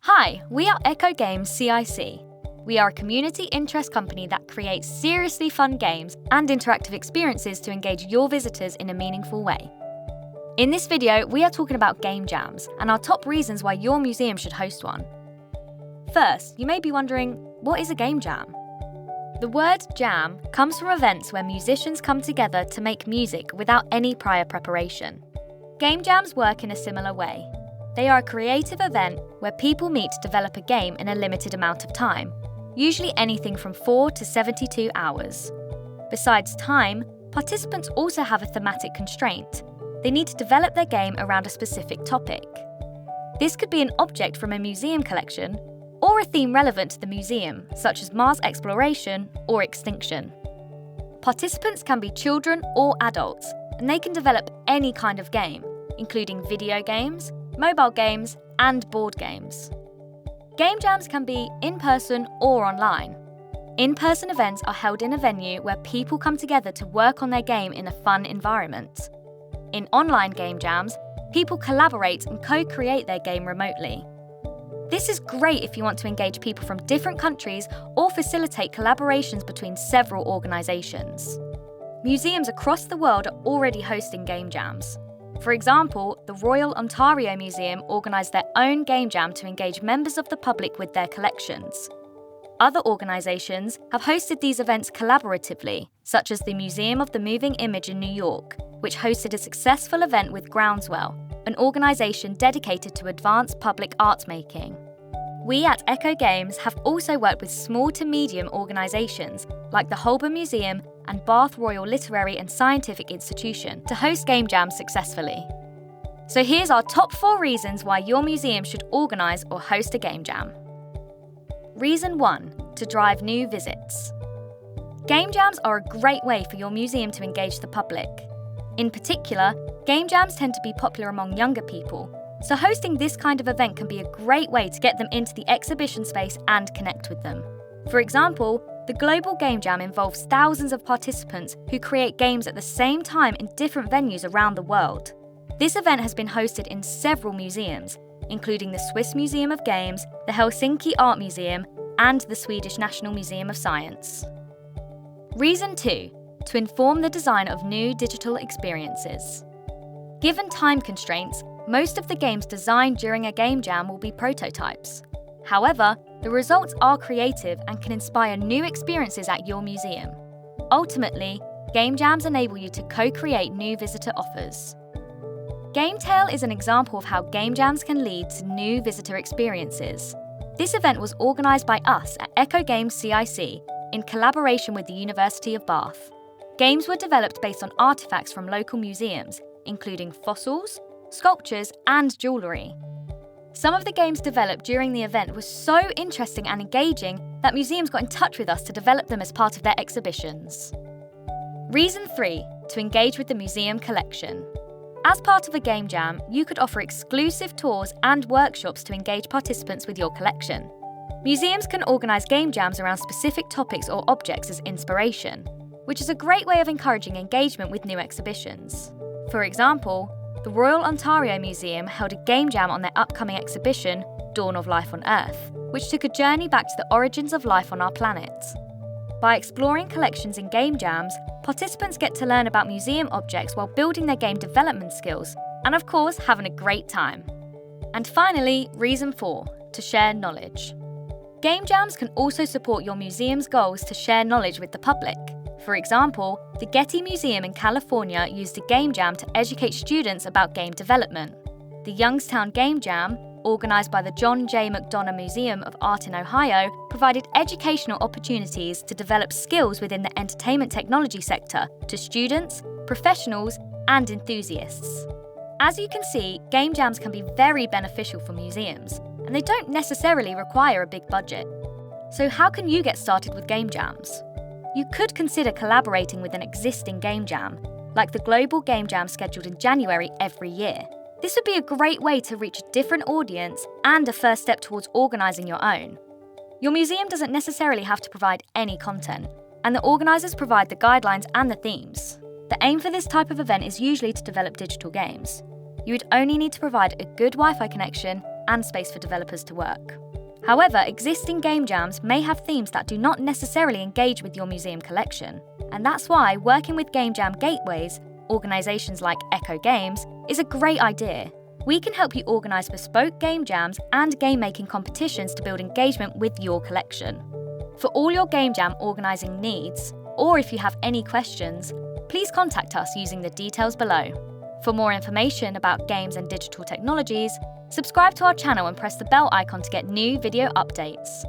Hi, we are Echo Games CIC. We are a community interest company that creates seriously fun games and interactive experiences to engage your visitors in a meaningful way. In this video, we are talking about game jams and our top reasons why your museum should host one. First, you may be wondering, what is a game jam? The word jam comes from events where musicians come together to make music without any prior preparation. Game jams work in a similar way. They are a creative event where people meet to develop a game in a limited amount of time, usually anything from 4 to 72 hours. Besides time, participants also have a thematic constraint. They need to develop their game around a specific topic. This could be an object from a museum collection, or a theme relevant to the museum, such as Mars exploration or extinction. Participants can be children or adults, and they can develop any kind of game, including video games, mobile games, and board games. Game jams can be in-person or online. In-person events are held in a venue where people come together to work on their game in a fun environment. In online game jams, people collaborate and co-create their game remotely. This is great if you want to engage people from different countries or facilitate collaborations between several organisations. Museums across the world are already hosting game jams. For example, the Royal Ontario Museum organised their own game jam to engage members of the public with their collections. Other organisations have hosted these events collaboratively, such as the Museum of the Moving Image in New York, which hosted a successful event with Groundswell, an organisation dedicated to advanced public art making. We at Echo Games have also worked with small to medium organisations like the Holborn Museum and Bath Royal Literary and Scientific Institution to host game jams successfully. So here's our top 4 reasons why your museum should organise or host a game jam. Reason 1, to drive new visits. Game jams are a great way for your museum to engage the public. In particular, game jams tend to be popular among younger people, so hosting this kind of event can be a great way to get them into the exhibition space and connect with them. For example, the Global Game Jam involves thousands of participants who create games at the same time in different venues around the world. This event has been hosted in several museums, including the Swiss Museum of Games, the Helsinki Art Museum, and the Swedish National Museum of Science. Reason 2, to inform the design of new digital experiences. Given time constraints, most of the games designed during a game jam will be prototypes. However, the results are creative and can inspire new experiences at your museum. Ultimately, game jams enable you to co-create new visitor offers. GameTale is an example of how game jams can lead to new visitor experiences. This event was organised by us at Echo Games CIC in collaboration with the University of Bath. Games were developed based on artefacts from local museums, including fossils, sculptures, and jewellery. Some of the games developed during the event were so interesting and engaging that museums got in touch with us to develop them as part of their exhibitions. Reason 3, to engage with the museum collection. As part of a game jam, you could offer exclusive tours and workshops to engage participants with your collection. Museums can organise game jams around specific topics or objects as inspiration, which is a great way of encouraging engagement with new exhibitions. For example, the Royal Ontario Museum held a game jam on their upcoming exhibition, Dawn of Life on Earth, which took a journey back to the origins of life on our planet. By exploring collections in game jams, participants get to learn about museum objects while building their game development skills, and of course, having a great time. And finally, reason 4, to share knowledge. Game jams can also support your museum's goals to share knowledge with the public. For example, the Getty Museum in California used a game jam to educate students about game development. The Youngstown Game Jam, organised by the John J. McDonough Museum of Art in Ohio, provided educational opportunities to develop skills within the entertainment technology sector to students, professionals, and enthusiasts. As you can see, game jams can be very beneficial for museums, and they don't necessarily require a big budget. So how can you get started with game jams? You could consider collaborating with an existing game jam, like the Global Game Jam scheduled in January every year. This would be a great way to reach a different audience and a first step towards organising your own. Your museum doesn't necessarily have to provide any content, and the organisers provide the guidelines and the themes. The aim for this type of event is usually to develop digital games. You would only need to provide a good Wi-Fi connection and space for developers to work. However, existing game jams may have themes that do not necessarily engage with your museum collection, and that's why working with game jam gateways, organisations like Echo Games, is a great idea. We can help you organise bespoke game jams and game-making competitions to build engagement with your collection. For all your game jam organising needs, or if you have any questions, please contact us using the details below. For more information about games and digital technologies, subscribe to our channel and press the bell icon to get new video updates.